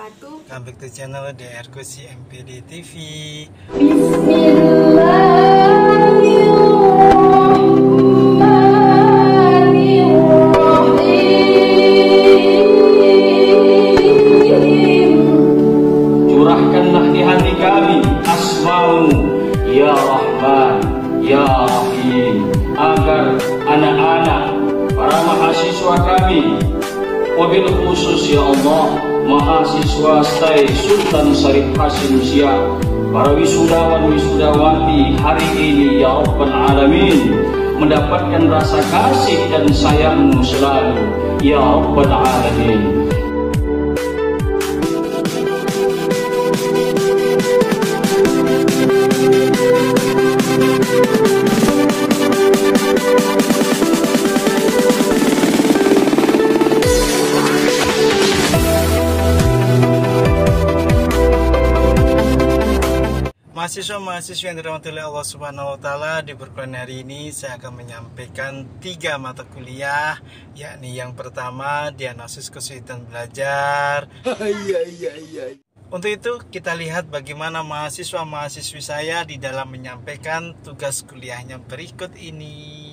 wabarakatuh. Welcome back to channel DRKC MPD TV. Curahkanlah di hati kami asma-Mu, ya Rahman, ya Rahim, agar anak-anak, para mahasiswa kami, wabil khusus ya Allah, mahasiswa STAI Sultan Syarif Hasim Siak, para wisudawan wisudawati hari ini ya Rabbal Alamin, mendapatkan rasa kasih dan sayang-Mu selalu ya Rabbal Alamin. Mahasiswa-mahasiswa yang dirahmati oleh Allah Subhanahu wa Ta'ala, di perkuliahan hari ini saya akan menyampaikan 3 mata kuliah, yakni yang pertama diagnosis kesulitan belajar. Untuk itu kita lihat bagaimana mahasiswa-mahasiswi saya di dalam menyampaikan tugas kuliahnya berikut ini.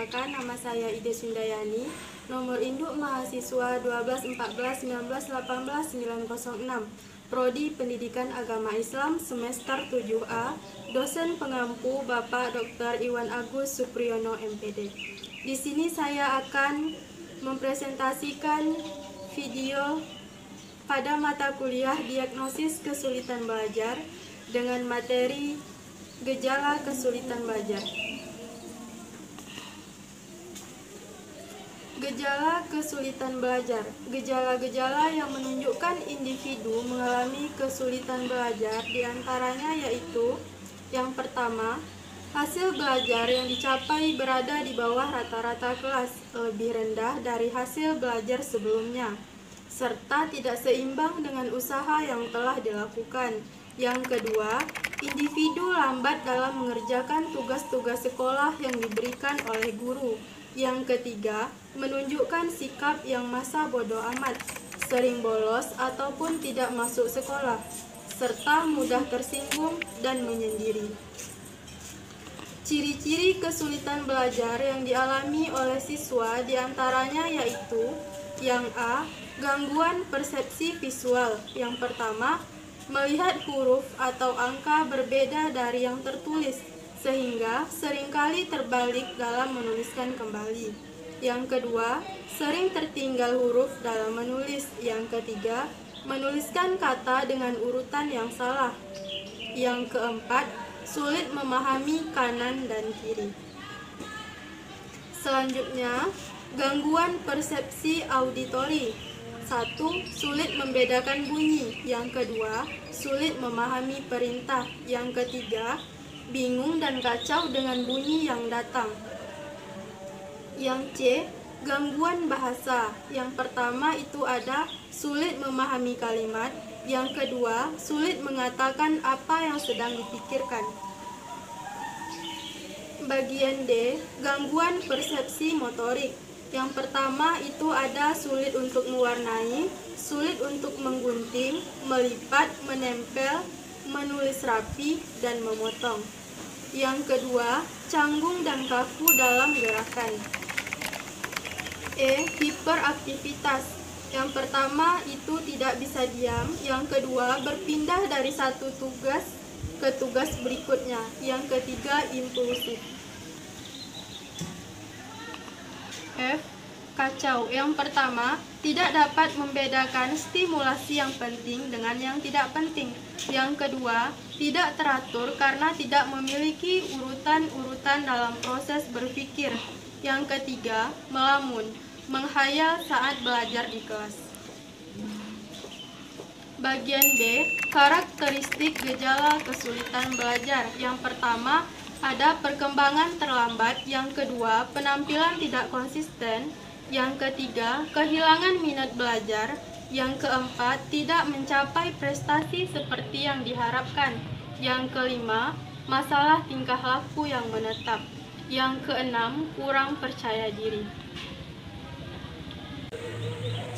Nama saya Ide Sundayani, nomor induk mahasiswa 1214198906, Prodi Pendidikan Agama Islam semester 7A, dosen pengampu Bapak Dr. Iwan Agus Supriyono MPD. Di sini saya akan mempresentasikan video pada mata kuliah diagnosis kesulitan belajar dengan materi gejala kesulitan belajar. Gejala kesulitan belajar. Gejala-gejala yang menunjukkan individu mengalami kesulitan belajar diantaranya yaitu: yang pertama, hasil belajar yang dicapai berada di bawah rata-rata kelas, lebih rendah dari hasil belajar sebelumnya, serta tidak seimbang dengan usaha yang telah dilakukan. Yang kedua, individu lambat dalam mengerjakan tugas-tugas sekolah yang diberikan oleh guru. Yang ketiga, menunjukkan sikap yang masa bodoh amat, sering bolos ataupun tidak masuk sekolah, serta mudah tersinggung dan menyendiri. Ciri-ciri kesulitan belajar yang dialami oleh siswa diantaranya yaitu: yang A, gangguan persepsi visual. Yang pertama, melihat huruf atau angka berbeda dari yang tertulis, sehingga seringkali terbalik dalam menuliskan kembali. Yang kedua, sering tertinggal huruf dalam menulis. Yang ketiga, menuliskan kata dengan urutan yang salah. Yang keempat, sulit memahami kanan dan kiri. Selanjutnya, gangguan persepsi auditori. 1. Sulit membedakan bunyi. Yang kedua, sulit memahami perintah. Yang ketiga, bingung dan kacau dengan bunyi yang datang. Yang C, gangguan bahasa. Yang pertama itu ada sulit memahami kalimat. Yang kedua, sulit mengatakan apa yang sedang dipikirkan. Bagian D, gangguan persepsi motorik. Yang pertama itu ada sulit untuk mewarnai, sulit untuk menggunting, melipat, menempel, menulis rapi, dan memotong. Yang kedua, canggung dan kaku dalam gerakan. E, hiperaktivitas. Yang pertama itu tidak bisa diam. Yang kedua, berpindah dari satu tugas ke tugas berikutnya. Yang ketiga, impulsif. F, kacau. Yang pertama, tidak dapat membedakan stimulasi yang penting dengan yang tidak penting. Yang kedua, tidak teratur karena tidak memiliki urutan-urutan dalam proses berpikir. Yang ketiga, melamun. menghayal saat belajar di kelas. Bagian B, karakteristik gejala kesulitan belajar. Yang pertama, ada perkembangan terlambat. Yang kedua, penampilan tidak konsisten. Yang ketiga, kehilangan minat belajar. Yang keempat, tidak mencapai prestasi seperti yang diharapkan. Yang kelima, masalah tingkah laku yang menetap. Yang keenam, kurang percaya diri.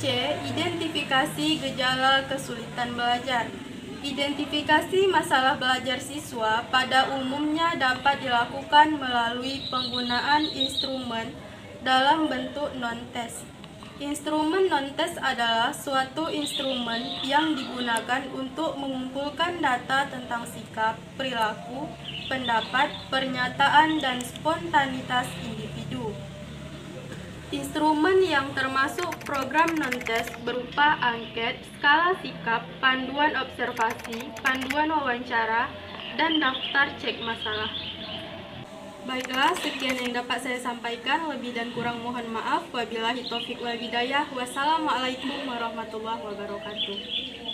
C. Identifikasi gejala kesulitan belajar. Identifikasi masalah belajar siswa pada umumnya dapat dilakukan melalui penggunaan instrumen dalam bentuk non-tes. Instrumen non-tes adalah suatu instrumen yang digunakan untuk mengumpulkan data tentang sikap, perilaku, pendapat, pernyataan, dan spontanitas individu. Instrumen yang termasuk program non-tes berupa angket, skala sikap, panduan observasi, panduan wawancara, dan daftar cek masalah. Baiklah, sekian yang dapat saya sampaikan. Lebih dan kurang mohon maaf. Wabillahi taufiq wal hidayah. Wassalamualaikum warahmatullahi wabarakatuh.